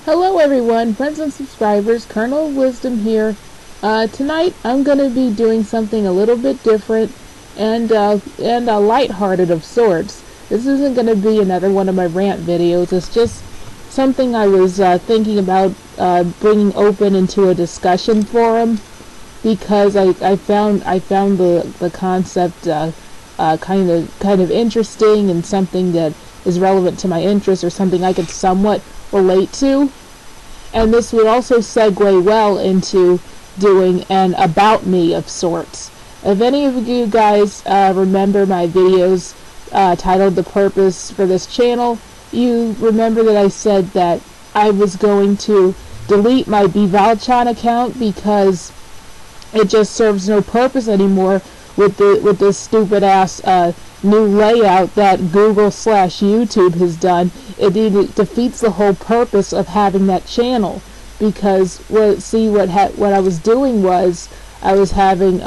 Hello everyone, friends and subscribers, Kernel of Wisdom here. Tonight I'm going to be doing something a little bit different and lighthearted of sorts. This isn't going to be another one of my rant videos. It's just something I was thinking about bringing open into a discussion forum, because I found the concept kind of interesting, and something that is relevant to my interests, or something I could somewhat relate to. And this would also segue well into doing an about me of sorts. If any of you guys remember my videos titled The Purpose for This Channel, you remember that I said that I was going to delete my Bivalchan account because it just serves no purpose anymore with this stupid ass new layout that Google/YouTube has done. It defeats the whole purpose of having that channel, because what I was doing was I was having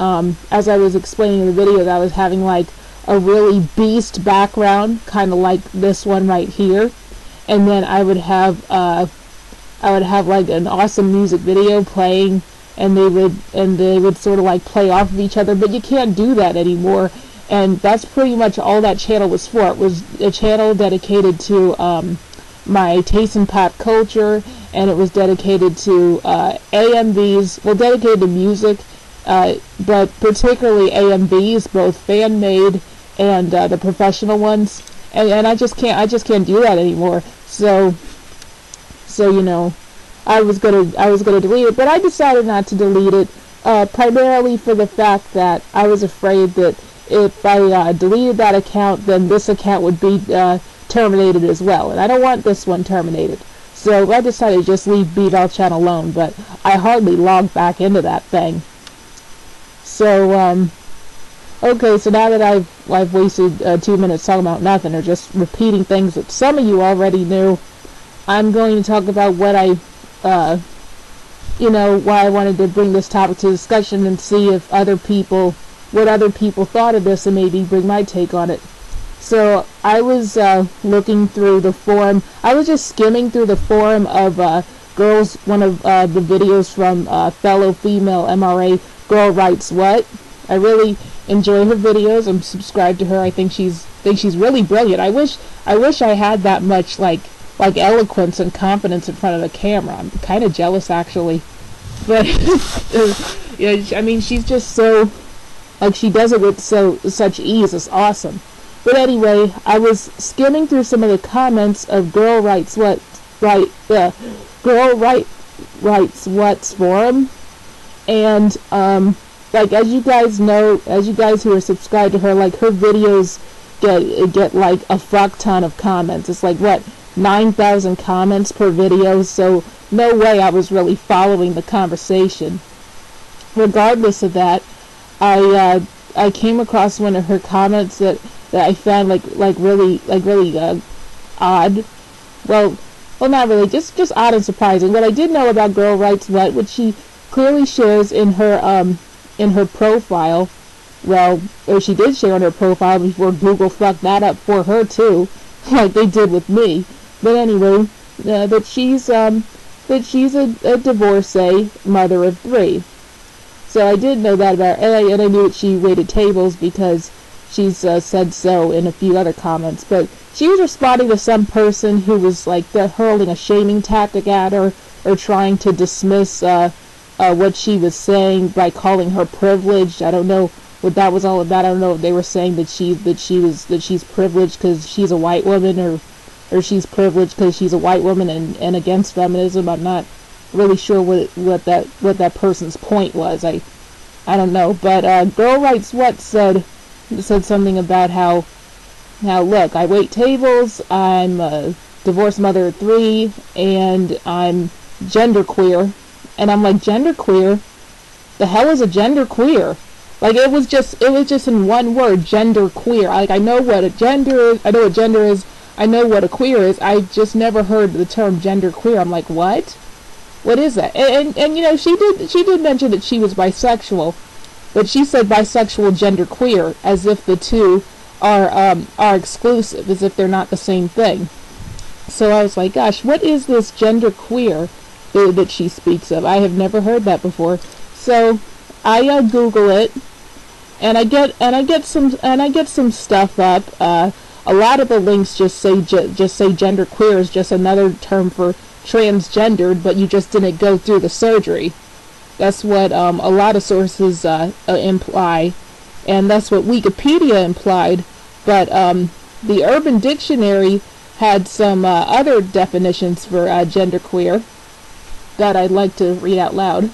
as I was explaining in the video, that I was having like a really beast background, kind of like this one right here, and then I would have like an awesome music video playing, and they would sort of like play off of each other. But you can't do that anymore, and that's pretty much all that channel was for. It was a channel dedicated to my taste in pop culture, and it was dedicated to AMVs, well, dedicated to music, but particularly AMVs, both fan-made and the professional ones. And I just can't do that anymore. So you know, I was gonna delete it, but I decided not to delete it, primarily for the fact that I was afraid that if I deleted that account, then this account would be terminated as well, and I don't want this one terminated. So I decided to just leave Bivalchan alone, but I hardly logged back into that thing. So okay, so now that I've wasted 2 minutes talking about nothing, or just repeating things that some of you already knew, I'm going to talk about what why I wanted to bring this topic to discussion, and see if what other people thought of this, and maybe bring my take on it. So I was looking through the forum. I was just skimming through the forum of one of the videos from fellow female MRA, Girl Writes What. I really enjoy her videos. I'm subscribed to her. I think she's really brilliant. I wish I had that much like eloquence and confidence in front of the camera. I'm kind of jealous, actually. But yeah, I mean, she's just so, like, she does it with such ease. It's awesome. But anyway, I was skimming through some of the comments of Girl Writes What's forum, and like, as you guys who are subscribed to her, like, her videos get like a fuck ton of comments. It's like, what, 9,000 comments per video, so no way I was really following the conversation. Regardless of that, I came across one of her comments that I found really odd. Well, not really, just odd and surprising. What I did know about Girl Writes What, which she clearly shares in her profile, well, or she did share on her profile before Google fucked that up for her too, like they did with me. But anyway, that she's a divorcee, mother of 3. So I did know that about her, and I knew that she waited tables because she's said so in a few other comments. But she was responding to some person who was like hurling a shaming tactic at her, or trying to dismiss what she was saying by calling her privileged. I don't know what that was all about. I don't know if they were saying that she's privileged because she's a white woman, or she's privileged because she's a white woman and against feminism. I'm not really sure what that person's point was. I don't know. But Girl Writes What said something about how look, I wait tables, I'm a divorced mother of 3, and I'm genderqueer. And I'm like, genderqueer? The hell is a genderqueer? Like, it was just in one word, genderqueer. Like, I know what a gender is, I know what gender is, I know what a queer is. I just never heard the term genderqueer. I'm like, what? What is that? And you know, she did mention that she was bisexual, but she said bisexual, genderqueer, as if the two are exclusive, as if they're not the same thing. So I was like, gosh, what is this genderqueer that she speaks of? I have never heard that before. So I Google it, and I get some stuff up. A lot of the links just say genderqueer is just another term for transgendered, but you just didn't go through the surgery. That's what a lot of sources imply, and that's what Wikipedia implied. But the Urban Dictionary had some other definitions for genderqueer that I'd like to read out loud.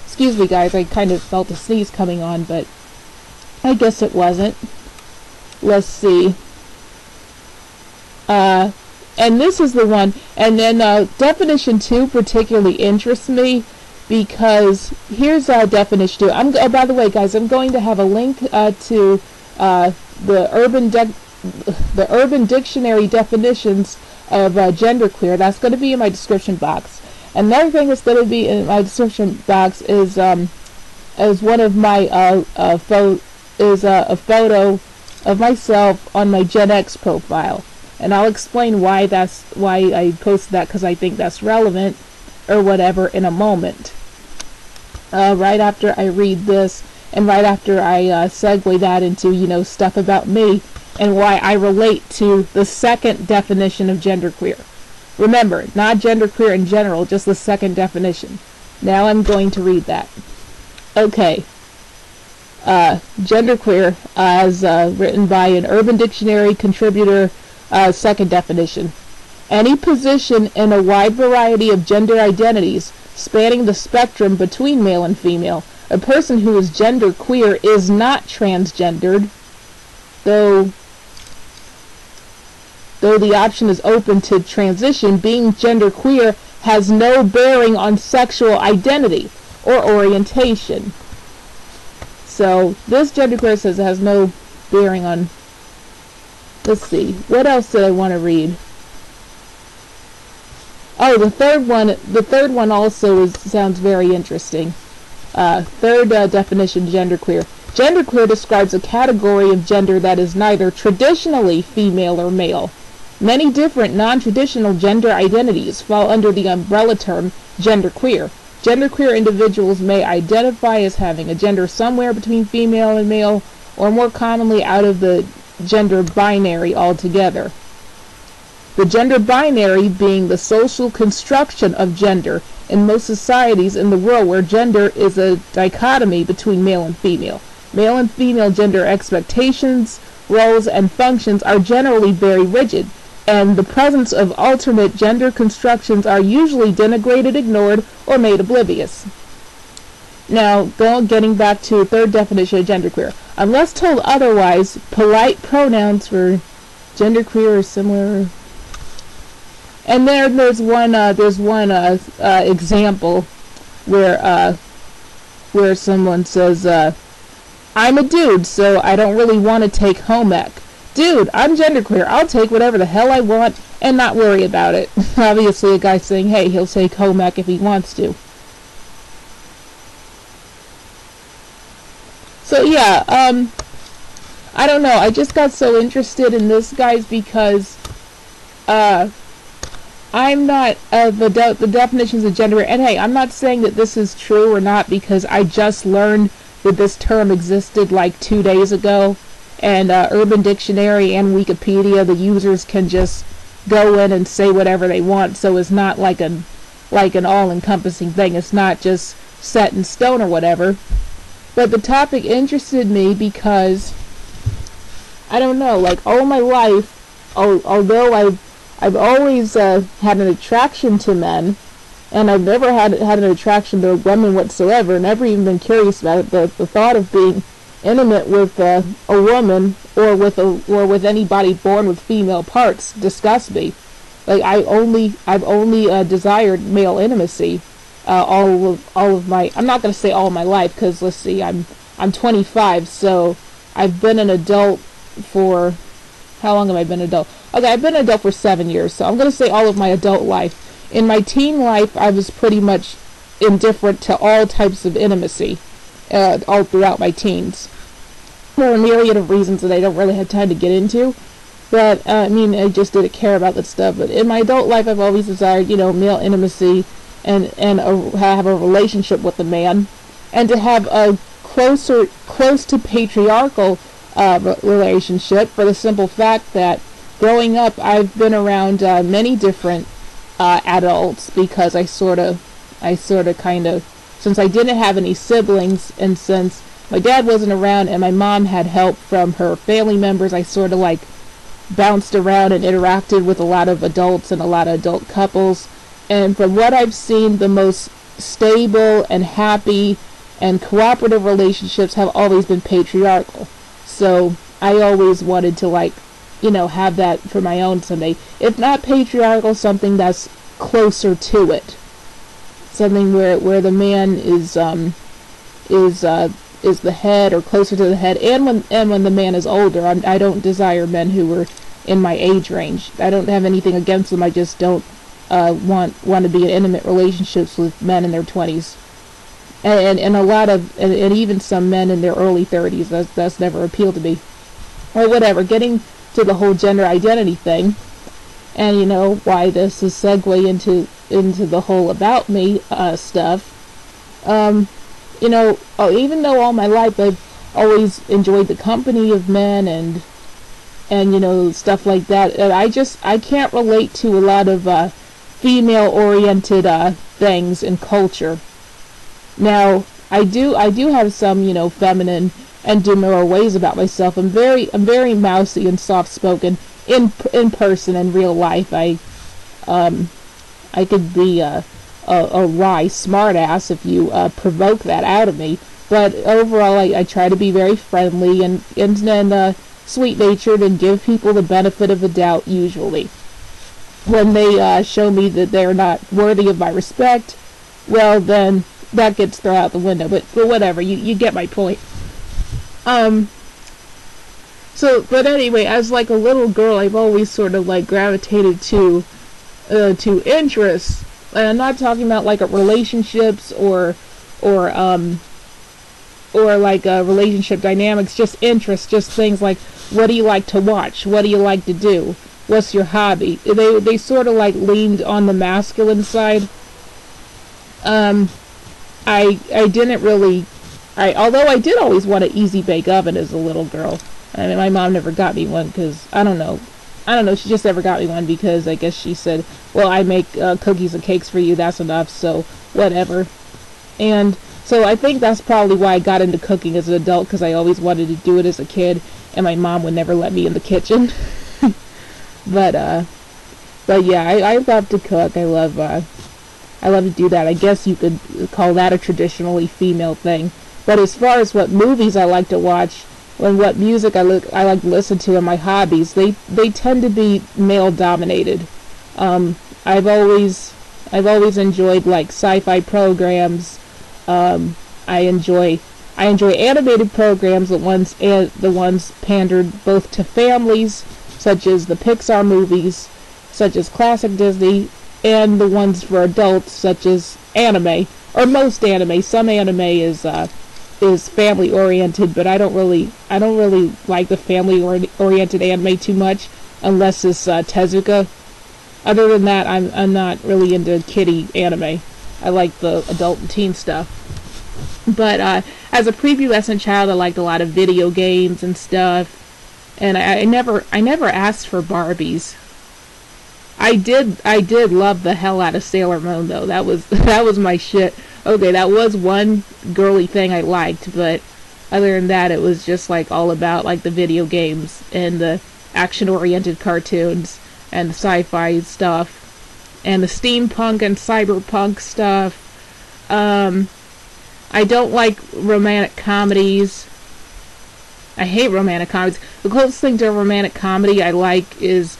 Excuse me, guys, I kind of felt a sneeze coming on, but I guess it wasn't. Let's see. And this is the one, and then definition 2 particularly interests me, because here's definition 2. Oh, by the way, guys, I'm going to have a link to the Urban Dictionary definitions of genderqueer. That's going to be in my description box. Another thing that's going to be in my description box is one of my a photo of myself on my Gen X profile, and I'll explain why I posted that, because I think that's relevant or whatever in a moment. Right after I read this, and right after I segue that into stuff about me and why I relate to the second definition of genderqueer. Remember, not genderqueer in general, just the second definition. Now I'm going to read that. Okay. Genderqueer, as written by an Urban Dictionary contributor, second definition. Any position in a wide variety of gender identities, spanning the spectrum between male and female. A person who is genderqueer is not transgendered, though the option is open to transition. Being genderqueer has no bearing on sexual identity or orientation. So this genderqueer says it has no bearing on. Let's see, what else did I want to read? Oh, the third one also sounds very interesting. Third definition, genderqueer. Genderqueer describes a category of gender that is neither traditionally female or male. Many different non-traditional gender identities fall under the umbrella term genderqueer. Genderqueer individuals may identify as having a gender somewhere between female and male, or more commonly out of the gender binary altogether. The gender binary being the social construction of gender in most societies in the world, where gender is a dichotomy between male and female. Male and female gender expectations, roles, and functions are generally very rigid, and the presence of alternate gender constructions are usually denigrated, ignored, or made oblivious. Now, getting back to third definition of genderqueer. Unless told otherwise, polite pronouns for genderqueer are similar. And there's one example where someone says, I'm a dude, so I don't really want to take home ec. Dude, I'm genderqueer. I'll take whatever the hell I want and not worry about it. Obviously, a guy saying, hey, he'll take home ec if he wants to. So yeah, I don't know. I just got so interested in this, guys, because I'm not the definitions of gender. And hey, I'm not saying that this is true or not, because I just learned that this term existed like 2 days ago. And Urban Dictionary and Wikipedia, the users can just go in and say whatever they want. So it's not like an all-encompassing thing. It's not just set in stone or whatever. But the topic interested me because, I don't know, like all my life, although I've always had an attraction to men, and I've never had an attraction to women whatsoever, never even been curious about it. The thought of being intimate with a woman or with anybody born with female parts disgusts me. Like I've only desired male intimacy all of my, I'm not going to say all of my life, because let's see, I'm 25, so I've been an adult for, how long have I been an adult? Okay, I've been an adult for 7 years, so I'm going to say all of my adult life. In my teen life, I was pretty much indifferent to all types of intimacy, all throughout my teens, for a myriad of reasons that I don't really have time to get into. But I mean, I just didn't care about that stuff. But in my adult life, I've always desired, male intimacy, and have a relationship with a man, and to have a close to patriarchal relationship, for the simple fact that growing up, I've been around many different adults, because I sort of kind of, since I didn't have any siblings, and since my dad wasn't around and my mom had help from her family members, I sort of like bounced around and interacted with a lot of adults and a lot of adult couples. And from what I've seen, the most stable and happy and cooperative relationships have always been patriarchal. So I always wanted to have that for my own someday. If not patriarchal, something that's closer to it. Something where the man is the head, or closer to the head, and when the man is older. I don't desire men who were in my age range. I don't have anything against them. I just don't want to be in intimate relationships with men in their 20s, and a lot of and even some men in their early 30s. That's never appealed to me, or whatever. Getting to the whole gender identity thing, and why this is segue into the whole about me stuff. Even though all my life I've always enjoyed the company of men and stuff like that, I can't relate to a lot of female oriented things in culture. Now I do have some feminine and demure ways about myself. I'm very mousy and soft spoken in person and real life. I could be a wry smartass if you provoke that out of me. But overall, I try to be very friendly and sweet-natured, and give people the benefit of the doubt usually. When they show me that they're not worthy of my respect, well, then that gets thrown out the window. But whatever, you get my point. But anyway, as like a little girl, I've always sort of gravitated to interests. And I'm not talking about relationships or relationship dynamics, just interests, just things like, what do you like to watch? What do you like to do? What's your hobby? They sort of leaned on the masculine side. I didn't really, although I did always want an easy bake oven as a little girl. I mean, my mom never got me one because, I don't know, she just never got me one because I guess she said, well, I make cookies and cakes for you, that's enough, so whatever. And so I think that's probably why I got into cooking as an adult, because I always wanted to do it as a kid, and my mom would never let me in the kitchen. But yeah, I love to cook. I love to do that. I guess you could call that a traditionally female thing. But as far as what movies I like to watch, and what music I like to listen to, and my hobbies, they tend to be male dominated. I've always enjoyed sci-fi programs. I enjoy animated programs, the ones pandered both to families, such as the Pixar movies, such as classic Disney, and the ones for adults, such as anime, or most anime. Some anime is family oriented, but I don't really like the family oriented anime too much, unless it's Tezuka. Other than that, I'm not really into kiddie anime. I like the adult and teen stuff. But as a prepubescent child, I liked a lot of video games and stuff, and I never asked for Barbies. I did love the hell out of Sailor Moon, though. That was my shit. Okay, that was one girly thing I liked, but other than that, it was just all about the video games and the action-oriented cartoons and the sci-fi stuff and the steampunk and cyberpunk stuff. I don't like romantic comedies. I hate romantic comedies. The closest thing to a romantic comedy I like is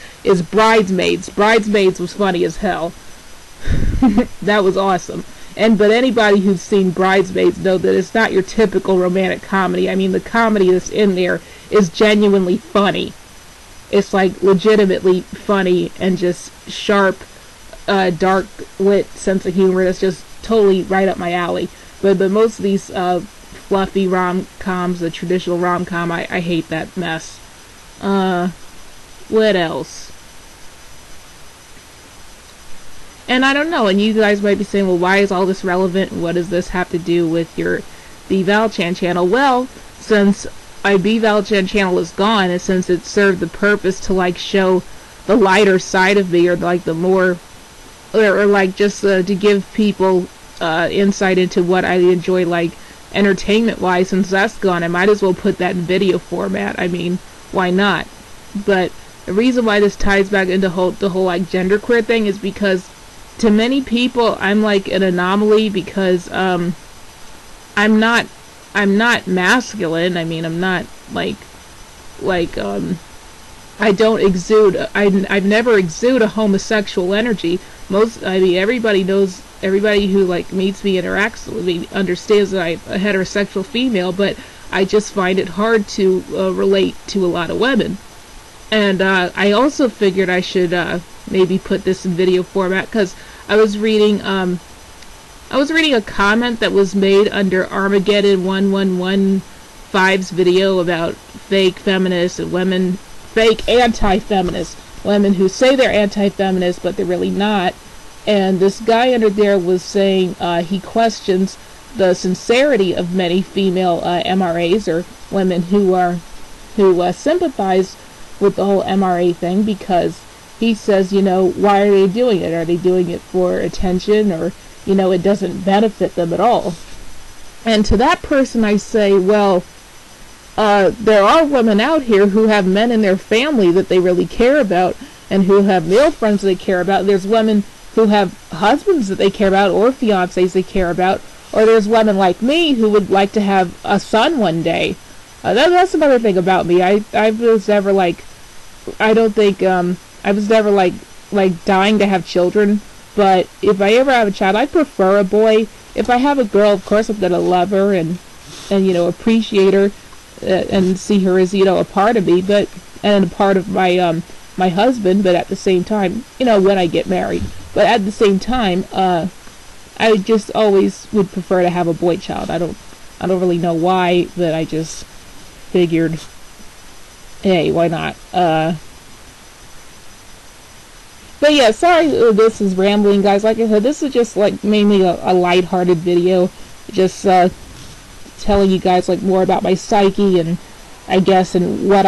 Bridesmaids. Bridesmaids was funny as hell. That was awesome. But anybody who's seen Bridesmaids know that it's not your typical romantic comedy. I mean, the comedy that's in there is genuinely funny. It's legitimately funny and just sharp, dark, lit sense of humor that's just totally right up my alley. But most of these fluffy rom-coms, the traditional rom-com, I hate that mess. What else? And I don't know, and you guys might be saying, well, why is all this relevant? What does this have to do with your BValChan channel? Well, since my BValChan channel is gone, and since it served the purpose to like show the lighter side of me, or like the more, or like just to give people insight into what I enjoy, like entertainment wise, since that's gone, I might as well put that in video format. I mean, why not? But the reason why this ties back into the whole like genderqueer thing is because to many people I'm like an anomaly, because I'm not masculine. I mean, I'm not like I don't exude, I've never exuded a homosexual energy. I mean, everybody knows, everybody who like meets me, interacts with me, understands that I'm a heterosexual female, but I just find it hard to relate to a lot of women. And I also figured I should maybe put this in video format, because I was reading a comment that was made under Armageddon 1115's video about fake feminists and women, fake anti-feminists, women who say they're anti-feminists but they're really not. And this guy under there was saying he questions the sincerity of many female MRAs, or women who sympathize with the whole MRA thing, because he says, you know, why are they doing it? Are they doing it for attention, or, you know, it doesn't benefit them at all? And to that person I say, well, there are women out here who have men in their family that they really care about, and who have male friends they care about. There's women who have husbands that they care about, or fiancés they care about, or there's women like me who would like to have a son one day. That's another thing about me. I was never like, I don't think, I was never like dying to have children, but if I ever have a child, I prefer a boy. If I have a girl, of course I'm gonna love her and you know, appreciate her, and see her as, you know, a part of me, but, and a part of my my husband, but at the same time, you know, when I get married. But at the same time, I just always would prefer to have a boy child. I don't really know why, but I just figured, hey, why not? But yeah, sorry this is rambling, guys. Like I said, this is just like mainly a lighthearted video, just telling you guys like more about my psyche, and I guess, and what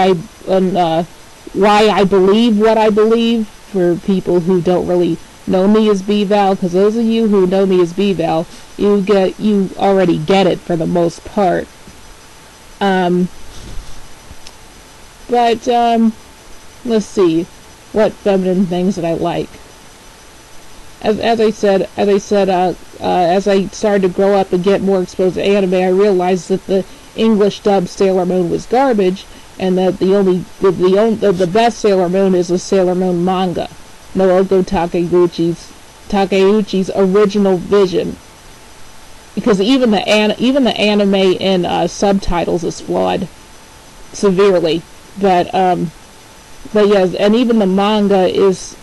why I believe what I believe, for people who don't really know me as BVal, because those of you who know me as BVal, you already get it for the most part. But let's see, what feminine things that I like. As I said, as I started to grow up and get more exposed to anime, I realized that the English dub Sailor Moon was garbage, and that the best Sailor Moon is the Sailor Moon manga, Naoko Takeuchi's original vision. Because even the anime in subtitles is flawed severely, but yes, and even the manga is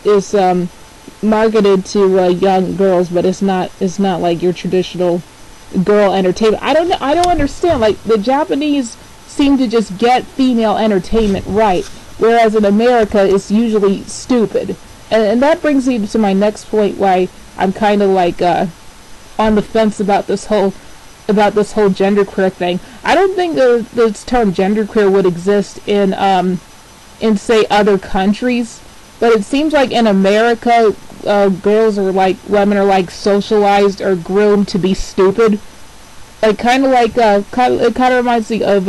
marketed to young girls, but it's not like your traditional girl entertainment. I don't understand. Like, the Japanese seem to just get female entertainment right, whereas in America it's usually stupid. And that brings me to my next point, why I'm kind of like on the fence about this whole genderqueer thing. I don't think the term genderqueer would exist in say other countries, but it seems like in America, women are like socialized or groomed to be stupid. Like, it kind of reminds me of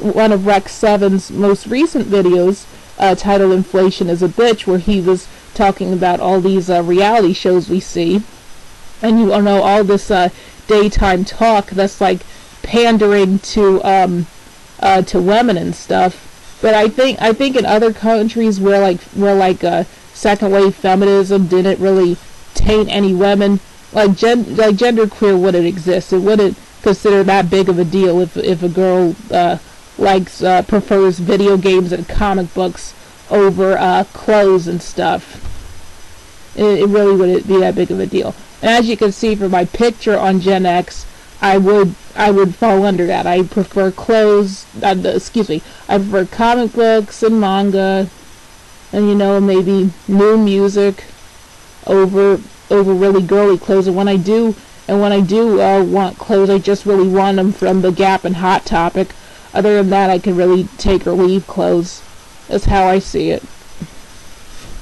one of Rex 7's most recent videos, titled "Inflation is a Bitch," where he was talking about all these reality shows we see, and you all know all this daytime talk that's like pandering to women and stuff. But I think in other countries where second wave feminism didn't really taint any women, like genderqueer wouldn't exist. It wouldn't consider that big of a deal if a girl prefers video games and comic books over clothes and stuff. It really wouldn't be that big of a deal. And as you can see from my picture on Gen X, I would fall under that. I prefer clothes. I prefer comic books and manga and maybe new music over really girly clothes. And when I do want clothes, I just really want them from the Gap and Hot Topic. Other than that, I can really take or leave clothes. That's how I see it.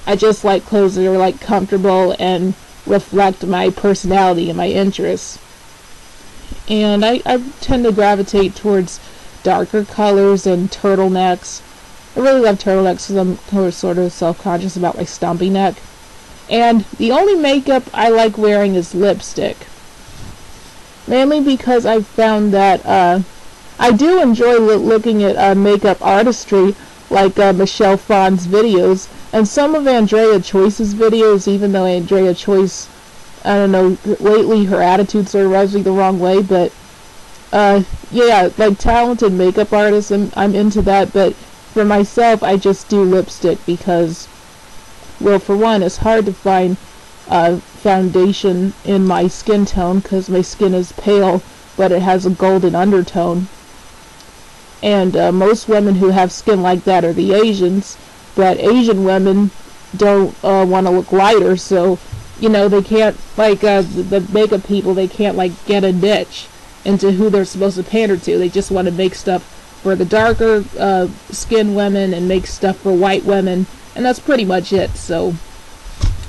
I just like clothes that are comfortable and reflect my personality and my interests. And I tend to gravitate towards darker colors and turtlenecks. I really love turtlenecks because I'm sort of self-conscious about my stumpy neck. And the only makeup I like wearing is lipstick. Mainly because I've found that I do enjoy looking at makeup artistry, like Michelle Phan's videos, and some of Andrea Choice's videos, even though Andrea Choice, I don't know, lately her attitude sort of rubs me the wrong way, but yeah, like talented makeup artists, I'm into that. But for myself, I just do lipstick because, well, for one, it's hard to find foundation in my skin tone because my skin is pale, but it has a golden undertone. And most women who have skin like that are the Asians, but Asian women don't want to look lighter, so they can't, the makeup people, they can't get a niche into who they're supposed to pander to. They just want to make stuff for the darker skin women and make stuff for white women, and that's pretty much it. So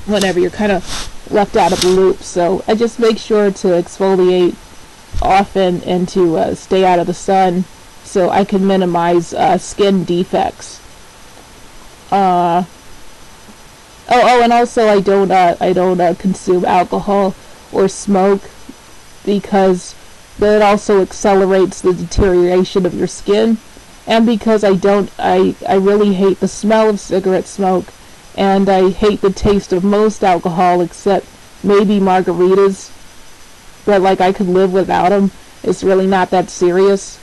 whatever, you're kind of left out of the loop. So I just make sure to exfoliate often and to stay out of the sun so I can minimize skin defects. And also I don't consume alcohol or smoke because that also accelerates the deterioration of your skin, and because I really hate the smell of cigarette smoke, and I hate the taste of most alcohol except maybe margaritas, but I could live without them. It's really not that serious.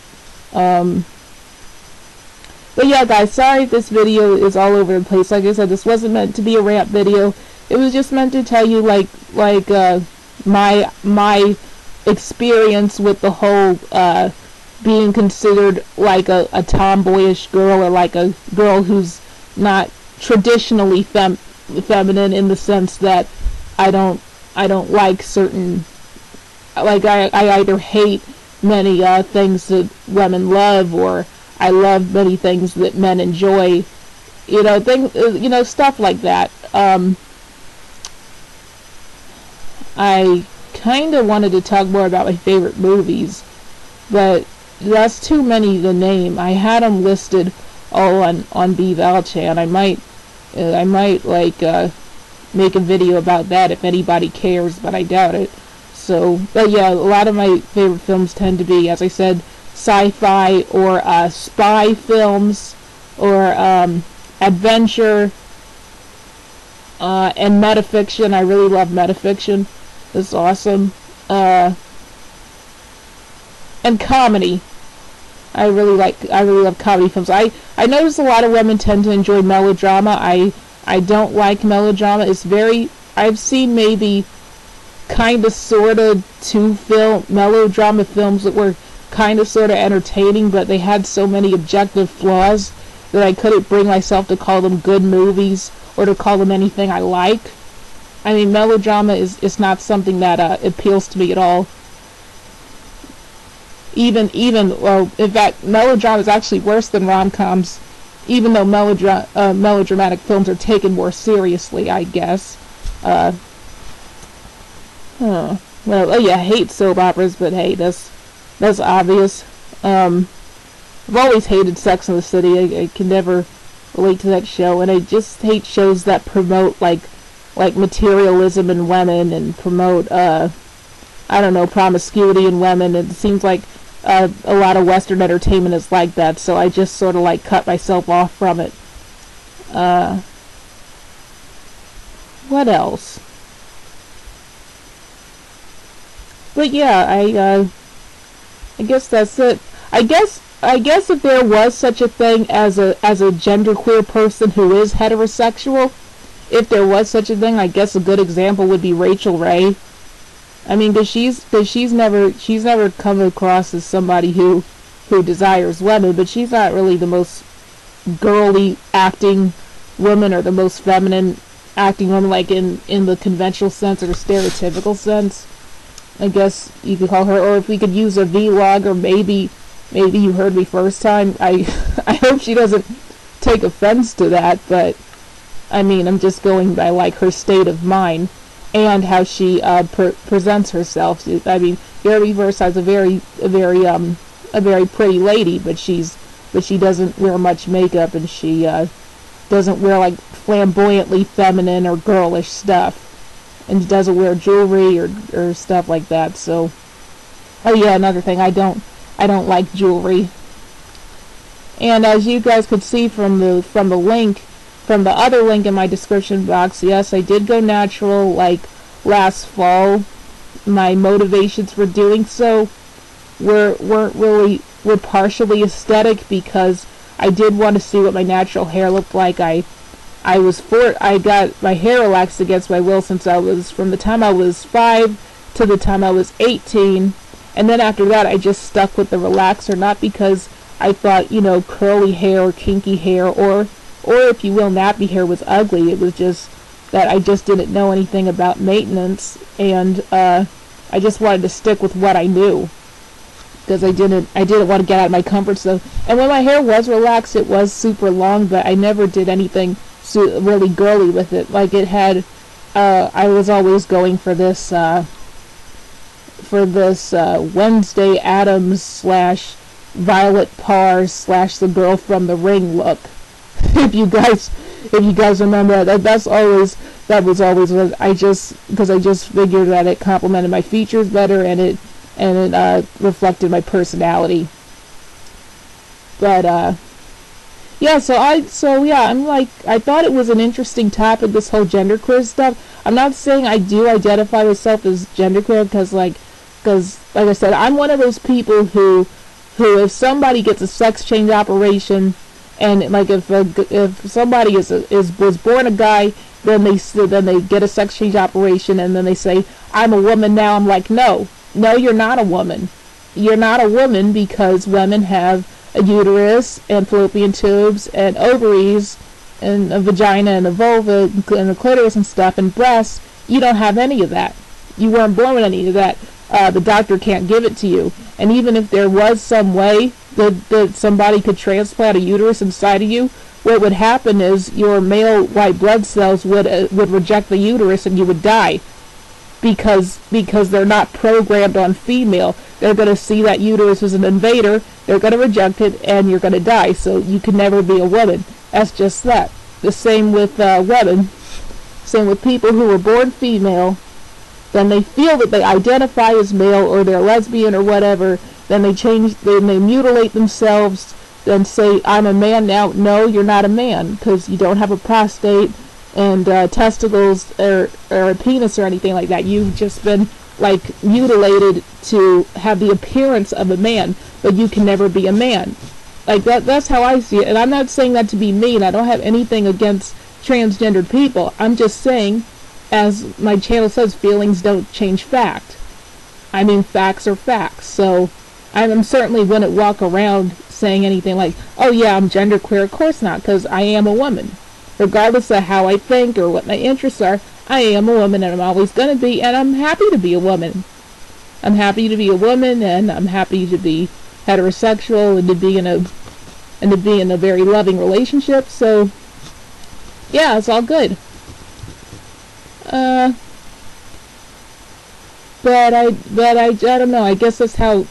But yeah, guys, sorry if this video is all over the place. Like I said, this wasn't meant to be a rant video. It was just meant to tell you my experience with the whole being considered a tomboyish girl, or a girl who's not traditionally feminine, in the sense that I don't like certain, I either hate many things that women love, or I love many things that men enjoy, stuff like that. I kind of wanted to talk more about my favorite movies, but that's too many to name. I had them listed all on BValChan. I might make a video about that if anybody cares, but I doubt it. So, but yeah, a lot of my favorite films tend to be, as I said, sci-fi or spy films, or adventure and metafiction. I really love metafiction. It's awesome. And comedy. I really love comedy films. I notice a lot of women tend to enjoy melodrama. I don't like melodrama. I've seen maybe kinda sorta two melodrama films that were kinda sorta entertaining, but they had so many objective flaws that I couldn't bring myself to call them good movies or to call them anything I like. I mean, melodrama is not something that appeals to me at all. Well, in fact, melodrama is actually worse than rom-coms, even though melodramatic films are taken more seriously, I guess. Well, oh yeah, I hate soap operas, but hey, that's obvious. I've always hated Sex and the City. I can never relate to that show, and I just hate shows that promote like materialism in women and promote I don't know, promiscuity in women. It seems like a lot of Western entertainment is like that, so I just sort of cut myself off from it. What else? But yeah, I guess that's it. I guess if there was such a thing as a genderqueer person who is heterosexual, if there was such a thing, I guess a good example would be Rachel Ray. I mean, because she's never come across as somebody who desires women, but she's not really the most girly acting women are the most feminine acting women, like in the conventional sense or the stereotypical sense. I guess you could call her, or if we could use a vlog, or maybe you heard me first time. I hope she doesn't take offense to that, but I mean, I'm just going by like her state of mind and how she presents herself. I mean, Gary Versailles is a very pretty lady, but she doesn't wear much makeup, and she doesn't wear like flamboyantly feminine or girlish stuff, and doesn't wear jewelry or stuff like that. So, oh yeah, another thing, I don't like jewelry. And as you guys could see from the link, from the other link in my description box, yes, I did go natural like last fall. My motivations for doing so were partially aesthetic, because I did want to see what my natural hair looked like. I got my hair relaxed against my will from the time I was 5 to the time I was 18, and then after that I just stuck with the relaxer, not because I thought, you know, curly hair or kinky hair or if you will, nappy hair was ugly. It was just that I just didn't know anything about maintenance, and I just wanted to stick with what I knew, because I didn't want to get out of my comfort zone. And when my hair was relaxed, it was super long, but I never did anything really girly with it. Like it had, I was always going for this Wednesday Addams / Violet Parr / the girl from the Ring look. If you guys remember that, that was always what I just figured that it complemented my features better, and it reflected my personality. But yeah, I'm like, I thought it was an interesting topic, this whole genderqueer stuff. I'm not saying I do identify myself as genderqueer, because like I said, I'm one of those people who if somebody gets a sex change operation, and like if somebody was born a guy, then they get a sex change operation, and then they say, I'm a woman now. I'm like, no, you're not a woman. You're not a woman, because women have a uterus and fallopian tubes and ovaries and a vagina and a vulva and a clitoris and stuff and breasts. You don't have any of that. You weren't born with any of that. The doctor can't give it to you. And even if there was some way that somebody could transplant a uterus inside of you, what would happen is your male white blood cells would reject the uterus, and you would die, because they're not programmed on female. They're going to see that uterus as an invader, they're going to reject it, and you're going to die. So you can never be a woman. That's just that. The same with women. Same with people who were born female, then they feel that they identify as male, or they're lesbian or whatever, then they mutilate themselves, then say, I'm a man now. No, you're not a man, because you don't have a prostate and testicles or a penis or anything like that. You've just been like mutilated to have the appearance of a man, but you can never be a man. Like that's how I see it. And I'm not saying that to be mean. I don't have anything against transgendered people. I'm just saying, as my channel says, feelings don't change fact. I mean, facts are facts. So I certainly wouldn't walk around saying anything like, oh yeah, I'm genderqueer. Of course not, because I am a woman. Regardless of how I think or what my interests are, I am a woman, and I'm always going to be, and I'm happy to be a woman. I'm happy to be a woman, and I'm happy to be heterosexual, and to be in a very loving relationship. So yeah, it's all good. But I don't know. I guess that's how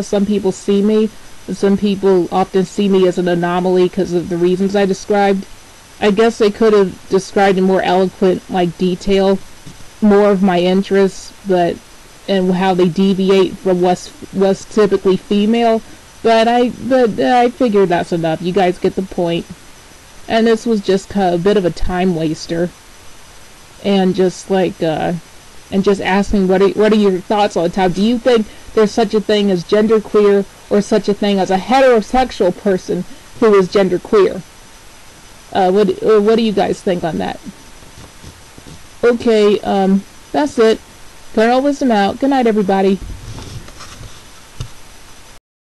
some people see me. Some people often see me as an anomaly because of the reasons I described. I guess they could have described in more eloquent, like, detail, more of my interests, and how they deviate from what's typically female. But I figured that's enough. You guys get the point. And this was just kind of a bit of a time waster. And just like, and just asking, what are your thoughts on the topic? Do you think there's such a thing as genderqueer, or such a thing as a heterosexual person who is genderqueer? What do you guys think on that? Okay, that's it. Colonel Wisdom out. Good night, everybody.